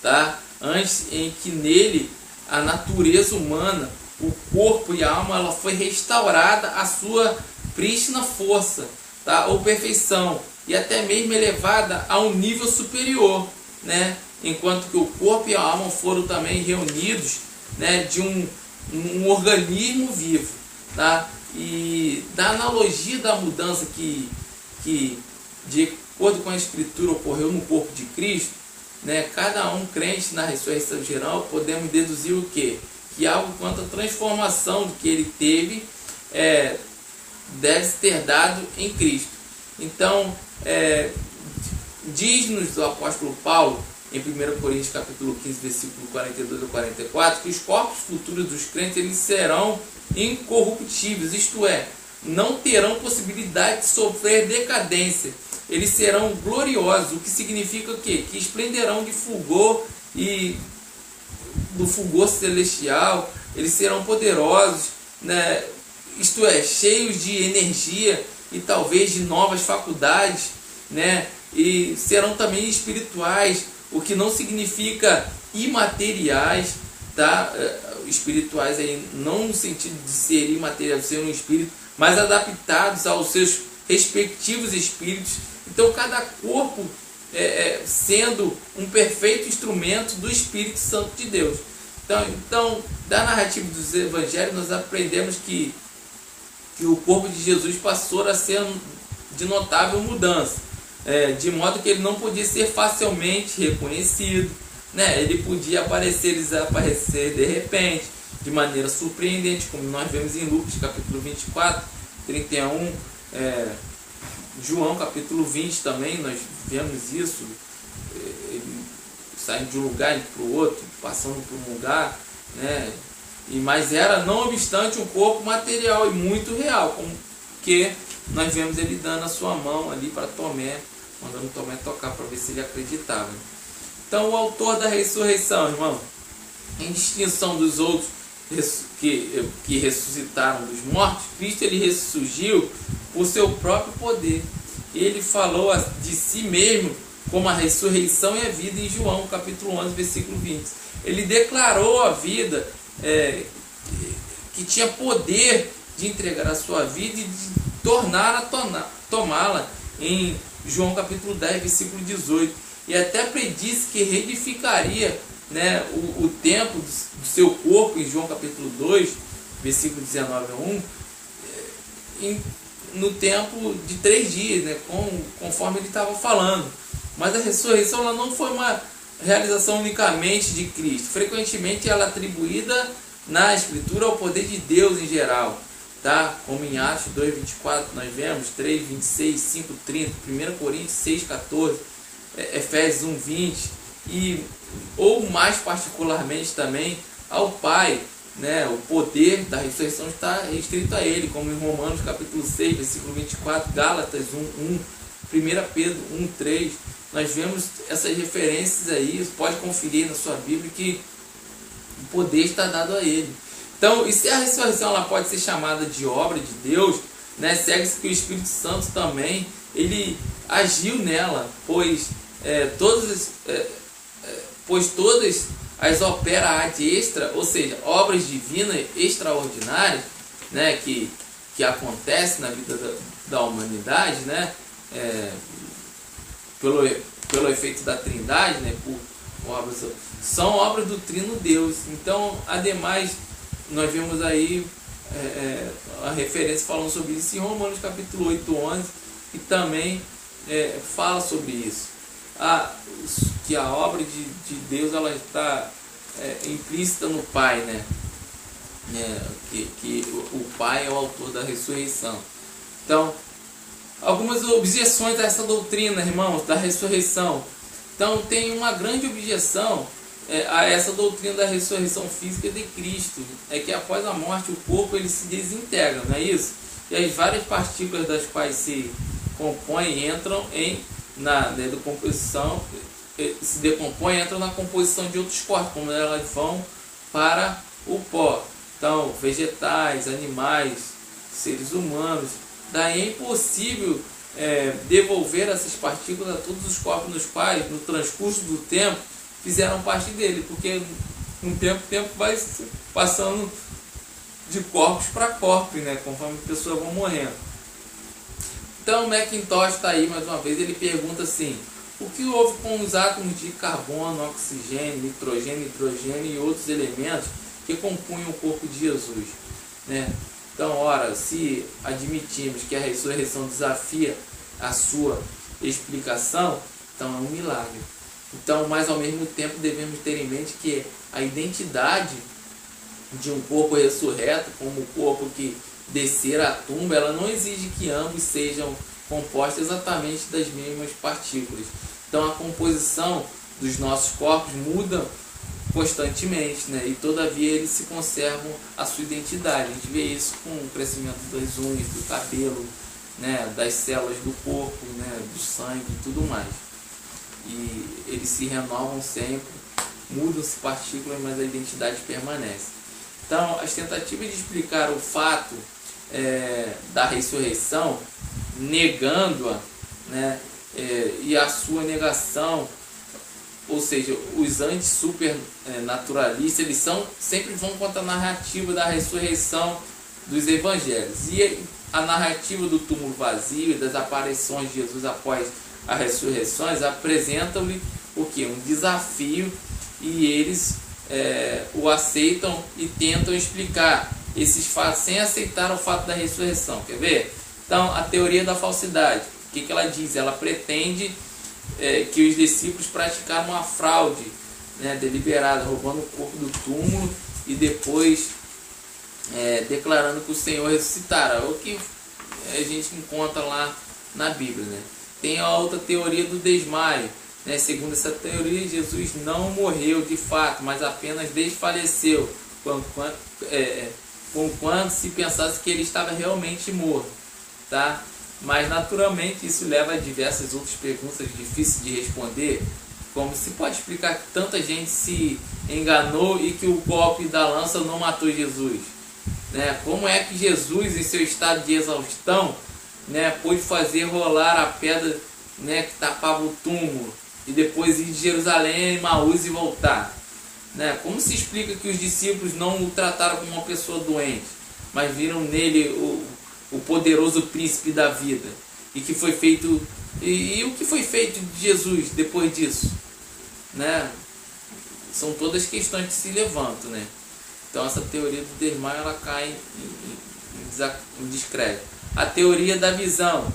tá, antes em que nele a natureza humana, o corpo e a alma, ela foi restaurada à sua prístina força, tá, ou perfeição, e até mesmo elevada a um nível superior, né? Enquanto que o corpo e a alma foram também reunidos, né, de um organismo vivo, tá? E da analogia da mudança que de acordo com a Escritura ocorreu no corpo de Cristo, né, cada um crente na ressurreição geral, podemos deduzir o quê? Que algo quanto a transformação que ele teve deve ter dado em Cristo. Então, diz-nos o apóstolo Paulo, em 1 Coríntios capítulo 15, versículo 42 a 44, que os corpos futuros dos crentes eles serão incorruptíveis, isto é, não terão possibilidade de sofrer decadência. Eles serão gloriosos, o que significa o quê? Que esplenderão de fulgor e do fulgor celestial, eles serão poderosos, né? Isto é, cheios de energia e talvez de novas faculdades, né? E serão também espirituais, o que não significa imateriais, tá? Espirituais aí não no sentido de ser imaterial, de ser um espírito, mas adaptados aos seus respectivos espíritos. Então cada corpo sendo um perfeito instrumento do Espírito Santo de Deus. Então da narrativa dos evangelhos nós aprendemos que o corpo de Jesus passou a ser de notável mudança, de modo que ele não podia ser facilmente reconhecido, né? Ele podia aparecer e desaparecer de repente, de maneira surpreendente, como nós vemos em Lucas capítulo 24, 31, João capítulo 20 também, nós vemos isso, saindo de um lugar para o outro, passando por um lugar, né? Mas era, não obstante, um corpo material e muito real, como que nós vemos ele dando a sua mão ali para Tomé, mandando Tomé tocar para ver se ele acreditava. Então o autor da ressurreição, irmão, em distinção dos outros que ressuscitaram dos mortos, Cristo ele ressurgiu por seu próprio poder. Ele falou de si mesmo como a ressurreição e a vida em João capítulo 11, versículo 20. Ele declarou a vida, que tinha poder de entregar a sua vida e de tomá-la em João capítulo 10, versículo 18. E até predisse que reedificaria, né, o templo do seu corpo em João capítulo 2, versículo 19 a 1, no tempo de 3 dias, né, conforme ele estava falando. Mas a ressurreição ela não foi uma realização unicamente de Cristo. Frequentemente ela é atribuída na Escritura ao poder de Deus em geral, tá? Como em Atos 2:24 nós vemos, 3:26, 5:30, 1 Coríntios 6:14, Efésios 1:20, ou mais particularmente também ao Pai, né? O poder da ressurreição está restrito a Ele, como em Romanos capítulo 6, versículo 24, Gálatas 1:1, 1 Pedro 1:3. Nós vemos essas referências aí, você pode conferir na sua Bíblia que o poder está dado a Ele. Então, e se a ressurreição ela pode ser chamada de obra de Deus, né, segue-se que o Espírito Santo também, ele agiu nela, pois todas as opera ad extra, ou seja, obras divinas extraordinárias, né, que acontecem na vida da humanidade, né, pelo efeito da Trindade, né, são obras do Trino Deus. Então, ademais, nós vemos aí a referência falando sobre isso em Romanos capítulo 8:11, que também fala sobre isso. Que a obra de Deus ela está implícita no Pai, né? Que o Pai é o autor da ressurreição. Então, algumas objeções a essa doutrina, irmãos, da ressurreição. Então, tem uma grande objeção a essa doutrina da ressurreição física de Cristo. É que após a morte o corpo ele se desintegra, não é isso? E as várias partículas das quais se compõem entram na decomposição, se decompõem, entram na composição de outros corpos, como elas vão para o pó. Então, vegetais, animais, seres humanos. Daí é impossível devolver essas partículas a todos os corpos nos quais, no transcurso do tempo, fizeram parte dele, porque um tempo vai passando de corpos para corpos, né, conforme as pessoas vão morrendo. Então, o Macintosh está aí mais uma vez, ele pergunta assim: o que houve com os átomos de carbono, oxigênio, nitrogênio, hidrogênio e outros elementos que compunham o corpo de Jesus, né? Então, ora, se admitimos que a ressurreição desafia a sua explicação, então é um milagre. Então, mas ao mesmo tempo devemos ter em mente que a identidade de um corpo ressurreto, como o corpo que descer à tumba, ela não exige que ambos sejam compostos exatamente das mesmas partículas. Então, a composição dos nossos corpos muda constantemente, né? E todavia eles se conservam a sua identidade. A gente vê isso com o crescimento das unhas, do cabelo, né? Das células do corpo, né? Do sangue e tudo mais. E eles se renovam sempre, mudam-se partículas, mas a identidade permanece. Então, as tentativas de explicar o fato da ressurreição, negando-a, né? E a sua negação, ou seja, os anti-supernaturalistas, eles sempre vão contra a narrativa da ressurreição dos evangelhos. E a narrativa do túmulo vazio e das aparições de Jesus após as ressurreições apresentam-lhe o que? Um desafio, e eles o aceitam e tentam explicar esses fatos sem aceitar o fato da ressurreição. Quer ver? Então, a teoria da falsidade, o que ela diz? Ela pretende que os discípulos praticaram uma fraude, né, deliberada, roubando o corpo do túmulo e depois declarando que o Senhor ressuscitara, o que a gente encontra lá na Bíblia, né? Tem a outra teoria do desmaio, né? Segundo essa teoria, Jesus não morreu de fato, mas apenas desfaleceu, quando se pensasse que ele estava realmente morto, tá? Mas naturalmente isso leva a diversas outras perguntas difíceis de responder, como se pode explicar que tanta gente se enganou e que o golpe da lança não matou Jesus? Né? Como é que Jesus, em seu estado de exaustão, né, pôde fazer rolar a pedra, né, que tapava o túmulo e depois ir de Jerusalém a Emaús e voltar? Né? Como se explica que os discípulos não o trataram como uma pessoa doente, mas viram nele o poderoso príncipe da vida? E que foi feito, e o que foi feito de Jesus depois disso? Né? São todas questões que se levantam, né? Então essa teoria do desmaio ela cai em descrédito. A teoria da visão,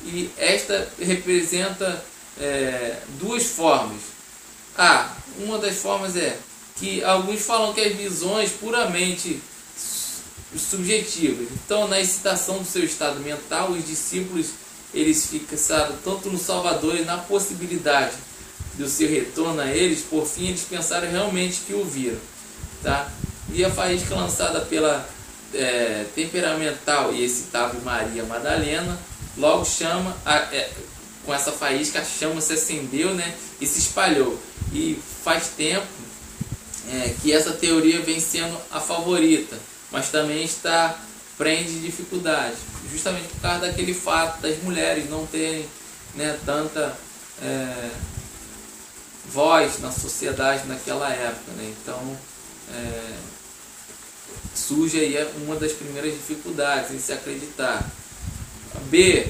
e esta representa duas formas. Uma das formas é que alguns falam que as visões puramente subjetivas. Então, na excitação do seu estado mental, os discípulos eles fixaram tanto no Salvador e na possibilidade do seu retorno a eles. Por fim, eles pensaram realmente que o viram, tá? E a faísca lançada pela temperamental e excitável Maria Madalena logo chama, com essa faísca a chama se acendeu, né, e se espalhou. E faz tempo que essa teoria vem sendo a favorita, mas também está prende dificuldade, justamente por causa daquele fato das mulheres não terem, né, tanta voz na sociedade naquela época, né? Então surge aí uma das primeiras dificuldades em se acreditar. B,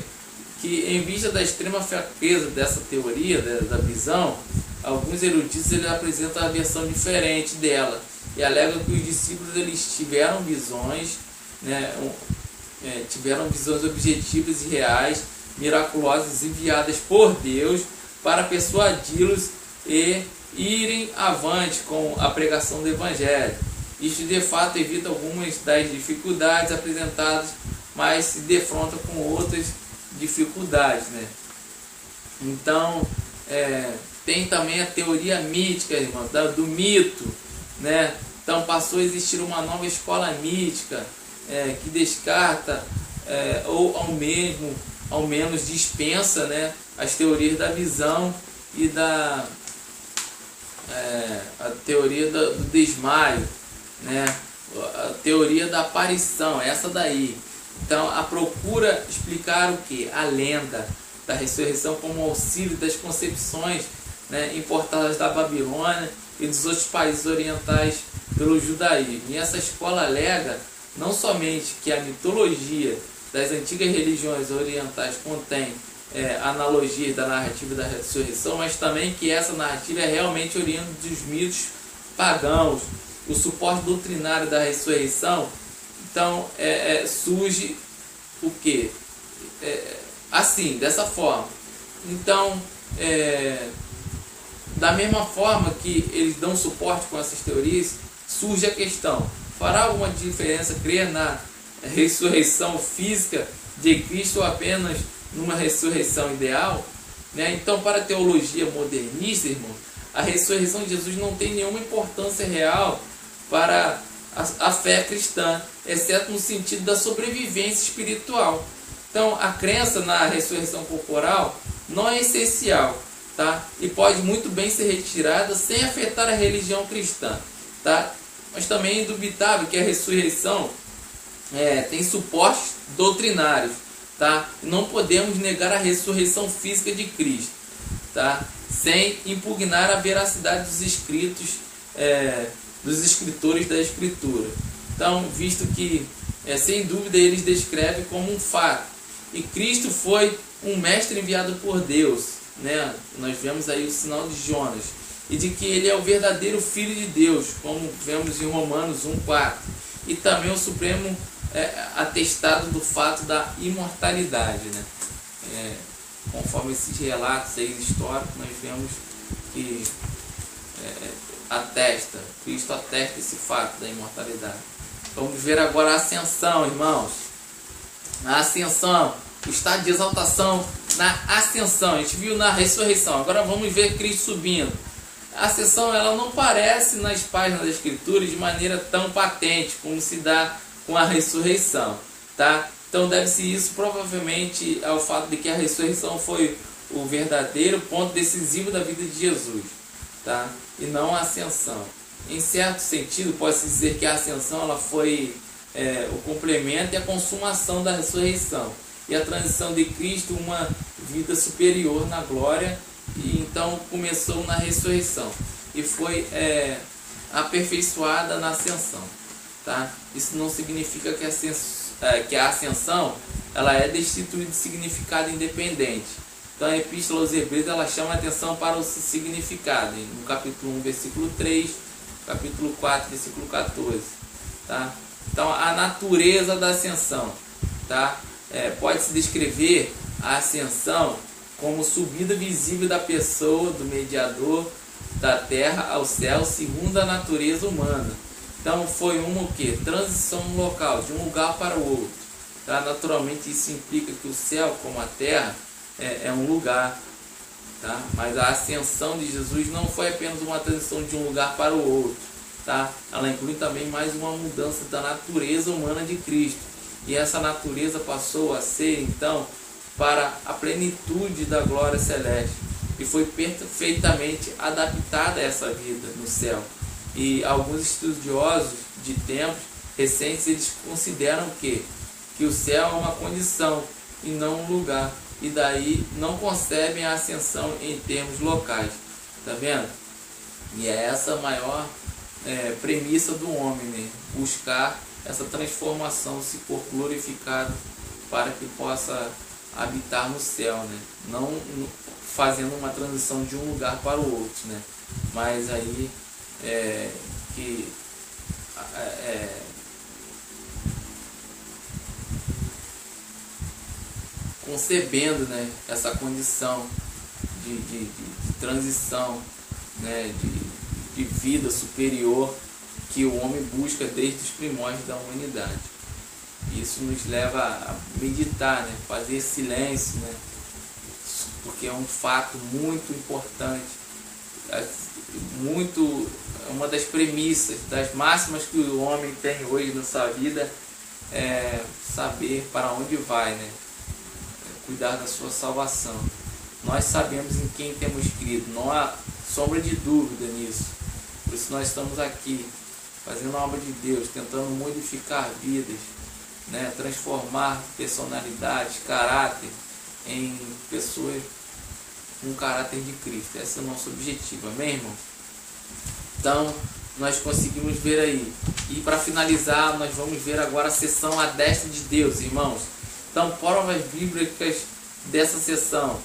que em vista da extrema fraqueza dessa teoria, da visão, alguns eruditos eles apresentam a versão diferente dela e alegam que os discípulos eles tiveram visões, né, tiveram visões objetivas e reais, miraculosas, enviadas por Deus para persuadi-los e irem avante com a pregação do Evangelho. Isto de fato evita algumas das dificuldades apresentadas, mas se defronta com outras dificuldades, né? Então tem também a teoria mítica, irmão, do mito, né? Então passou a existir uma nova escola mítica que descarta ou ao menos dispensa, né, as teorias da visão e a teoria do desmaio, né, a teoria da aparição, essa daí. Então a procura explicar o que? A lenda da ressurreição como auxílio das concepções, né, importadas da Babilônia e dos outros países orientais pelo judaísmo. E essa escola alega não somente que a mitologia das antigas religiões orientais contém analogias da narrativa da ressurreição, mas também que essa narrativa é realmente oriunda dos mitos pagãos. O suporte doutrinário da ressurreição, então, surge o quê? Assim, dessa forma. Então, da mesma forma que eles dão suporte com essas teorias, surge a questão: fará alguma diferença crer na ressurreição física de Cristo ou apenas numa ressurreição ideal? Né? Então, para a teologia modernista, irmão, a ressurreição de Jesus não tem nenhuma importância real para a fé cristã, exceto no sentido da sobrevivência espiritual. Então, a crença na ressurreição corporal não é essencial, tá? E pode muito bem ser retirada sem afetar a religião cristã, tá? Mas também é indubitável que a ressurreição tem suportes doutrinários, tá? Não podemos negar a ressurreição física de Cristo, tá? Sem impugnar a veracidade dos escritos, dos escritores da Escritura. Então, visto que, sem dúvida, eles descrevem como um fato. E Cristo foi um mestre enviado por Deus, né? Nós vemos aí o sinal de Jonas. E de que ele é o verdadeiro Filho de Deus, como vemos em Romanos 1,4. E também o supremo atestado do fato da imortalidade, né? Conforme esses relatos aí históricos, nós vemos que Cristo atesta esse fato da imortalidade. Vamos ver agora a ascensão, irmãos. A ascensão, o estado de exaltação na ascensão. A gente viu na ressurreição, agora vamos ver Cristo subindo. A ascensão ela não aparece nas páginas da Escritura de maneira tão patente como se dá com a ressurreição, tá? Então deve-se isso provavelmente ao fato de que a ressurreição foi o verdadeiro ponto decisivo da vida de Jesus, tá? E não a ascensão. Em certo sentido, pode-se dizer que a ascensão ela foi o complemento e a consumação da ressurreição. E a transição de Cristo, uma vida superior na glória, e então começou na ressurreição. E foi aperfeiçoada na ascensão. Tá? Isso não significa que a ascensão ela é destituída de significado independente. Então a Epístola aos Hebreus ela chama a atenção para o significado. No capítulo 1, versículo 3, capítulo 4, versículo 14. Tá? Então a natureza da ascensão. Tá? Pode-se descrever a ascensão como subida visível da pessoa, do mediador, da terra ao céu, segundo a natureza humana. Então foi uma transição local, de um lugar para o outro. Tá? Naturalmente isso implica que o céu, como a terra, é um lugar. Tá? Mas a ascensão de Jesus não foi apenas uma transição de um lugar para o outro. Tá? Ela inclui também mais uma mudança da natureza humana de Cristo. E essa natureza passou a ser, então, para a plenitude da glória celeste. E foi perfeitamente adaptada a essa vida no céu. E alguns estudiosos de tempos recentes, eles consideram que o céu é uma condição e não um lugar. E daí não concebem a ascensão em termos locais. Tá vendo? E é essa a maior premissa do homem, né? Buscar essa transformação, esse corpo glorificado, para que possa habitar no céu, né? Não fazendo uma transição de um lugar para o outro, né? Mas aí concebendo, né, essa condição de transição, né, de vida superior que o homem busca desde os primórdios da humanidade. Isso nos leva a meditar, né, fazer silêncio, né, porque é um fato muito importante, uma das premissas, das máximas que o homem tem hoje na sua vida é saber para onde vai, né? Cuidar da sua salvação. Nós sabemos em quem temos crido, não há sombra de dúvida nisso. Por isso nós estamos aqui, fazendo a obra de Deus, tentando modificar vidas, né? Transformar personalidades, caráter em pessoas com o caráter de Cristo. Esse é o nosso objetivo, amém, irmão? Então, nós conseguimos ver aí. E para finalizar, nós vamos ver agora a sessão à destra de Deus, irmãos. Então, provas bíblicas dessa sessão.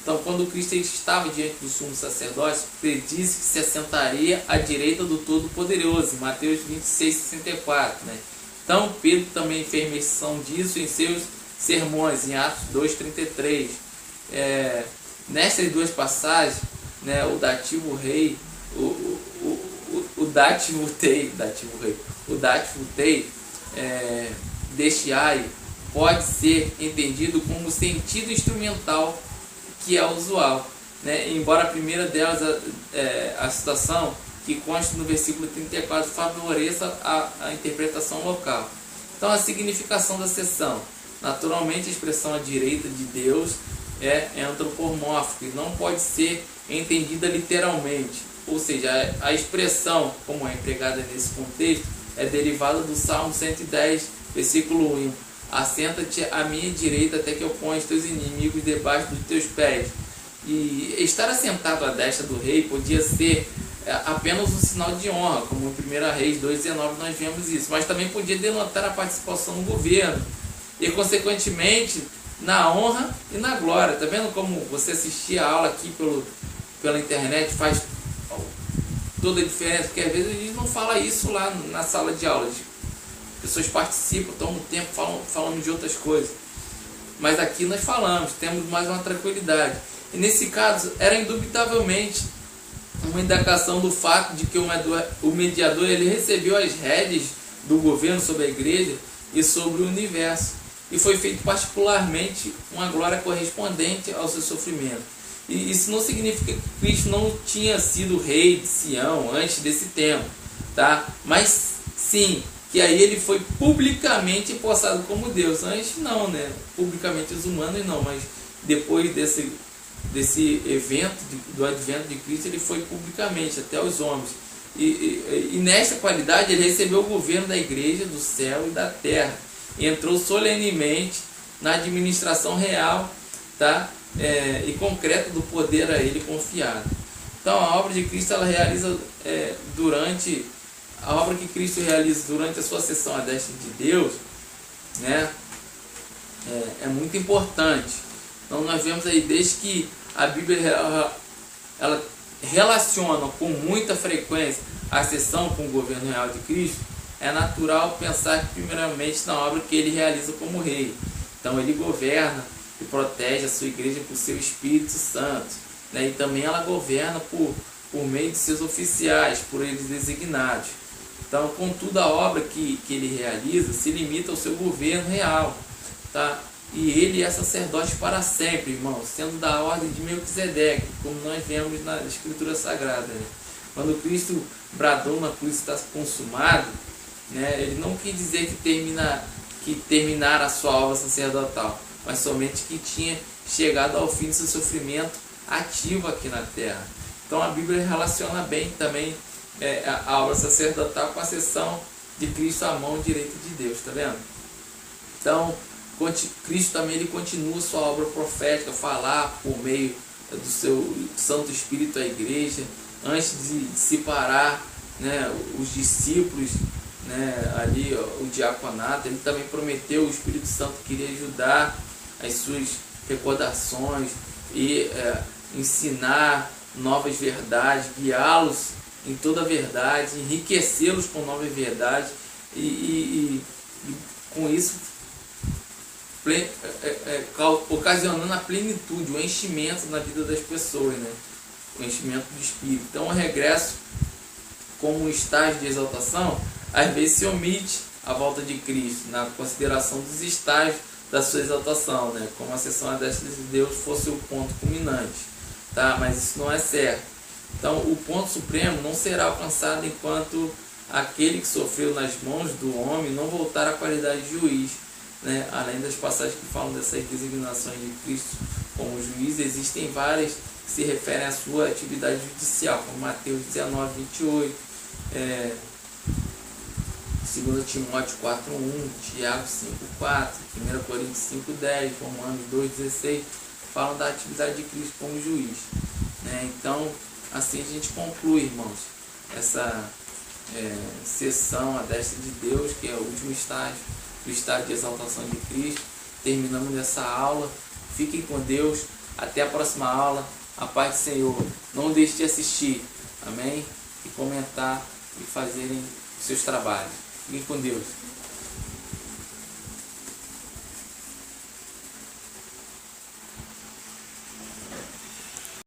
Então, quando Cristo estava diante do sumo sacerdócio, predisse que se assentaria à direita do Todo-Poderoso, Mateus 26:64. Né? Então, Pedro também fez menção disso em seus sermões, em Atos 2:33. Nessas duas passagens, né, o dativo rei, o dativo tei deste ai pode ser entendido como sentido instrumental que é usual, né? Embora a primeira delas, a citação que consta no versículo 34, favoreça a interpretação local. Então, a significação da sessão. Naturalmente, a expressão à direita de Deus é antropomórfica e não pode ser entendida literalmente. Ou seja, a expressão, como é empregada nesse contexto, é derivada do Salmo 110, versículo 1. Assenta-te à minha direita até que eu ponha os teus inimigos debaixo dos teus pés. E estar assentado à destra do rei podia ser apenas um sinal de honra, como em 1 Reis 2,19 nós vemos isso, mas também podia denotar a participação no governo e, consequentemente, na honra e na glória. Tá vendo como você assistir a aula aqui pela internet faz toda a diferença? Porque às vezes a gente não fala isso lá na sala de aula. As pessoas participam, tomam tempo, falando de outras coisas. Mas aqui nós falamos, temos mais uma tranquilidade. E nesse caso, era indubitavelmente uma indicação do fato de que o mediador ele recebeu as rédeas do governo sobre a igreja e sobre o universo. E foi feito particularmente uma glória correspondente ao seu sofrimento. E isso não significa que Cristo não tinha sido rei de Sião antes desse tempo, tá? Mas sim, que aí ele foi publicamente empossado como Deus. Antes não, né? Publicamente os humanos não, mas depois desse evento, do advento de Cristo, ele foi publicamente até os homens. E nesta qualidade ele recebeu o governo da igreja, do céu e da terra. E entrou solenemente na administração real, tá? E concreta do poder a ele confiado. Então a obra de Cristo, ela realiza a obra que Cristo realiza durante a sua sessão à destra de Deus, né? É muito importante. Então nós vemos aí, desde que a Bíblia ela relaciona com muita frequência a sessão com o governo real de Cristo, é natural pensar primeiramente na obra que ele realiza como rei. Então ele governa e protege a sua igreja por seu Espírito Santo, né? E também ela governa por meio de seus oficiais, por eles designados. Então, contudo, a obra que ele realiza se limita ao seu governo real, tá? E ele é sacerdote para sempre, irmão, sendo da ordem de Melquisedeque, como nós vemos na Escritura Sagrada, né? Quando Cristo bradou na cruz, está consumado, né? Ele não quis dizer que terminara a sua obra sacerdotal, mas somente que tinha chegado ao fim do seu sofrimento ativo aqui na terra. Então a Bíblia relaciona bem também a obra sacerdotal com a sessão de Cristo à mão direita de Deus, tá vendo? Então Cristo também ele continua sua obra profética, falar por meio do seu Santo Espírito à igreja, antes de separar, né, os discípulos, né, ali o diaconato. Ele também prometeu, o Espírito Santo queria ajudar as suas recordações e ensinar novas verdades, guiá-los em toda a verdade, enriquecê-los com novas verdades e com isso ocasionando a plenitude, o enchimento na vida das pessoas, né? O enchimento do Espírito. Então o regresso como um estágio de exaltação, às vezes se omite a volta de Cristo na consideração dos estágios da sua exaltação, né? Como a sessão à destra de Deus fosse o ponto culminante, tá? Mas isso não é certo. Então o ponto supremo não será alcançado enquanto aquele que sofreu nas mãos do homem não voltar à qualidade de juiz, né? Além das passagens que falam dessas designações de Cristo como juiz, existem várias que se referem à sua atividade judicial, como Mateus 19, 28, 2 Timóteo 4:1, Tiago 5:4, 1 Coríntios 5:10, Romanos 2:16, falam da atividade de Cristo como juiz, né? Então, assim a gente conclui, irmãos, essa sessão à destra de Deus, que é o último estágio, o estágio de exaltação de Cristo. Terminamos nessa aula. Fiquem com Deus. Até a próxima aula. A paz do Senhor. Não deixe de assistir. Amém? E comentar e fazerem seus trabalhos. Fiquem com Deus.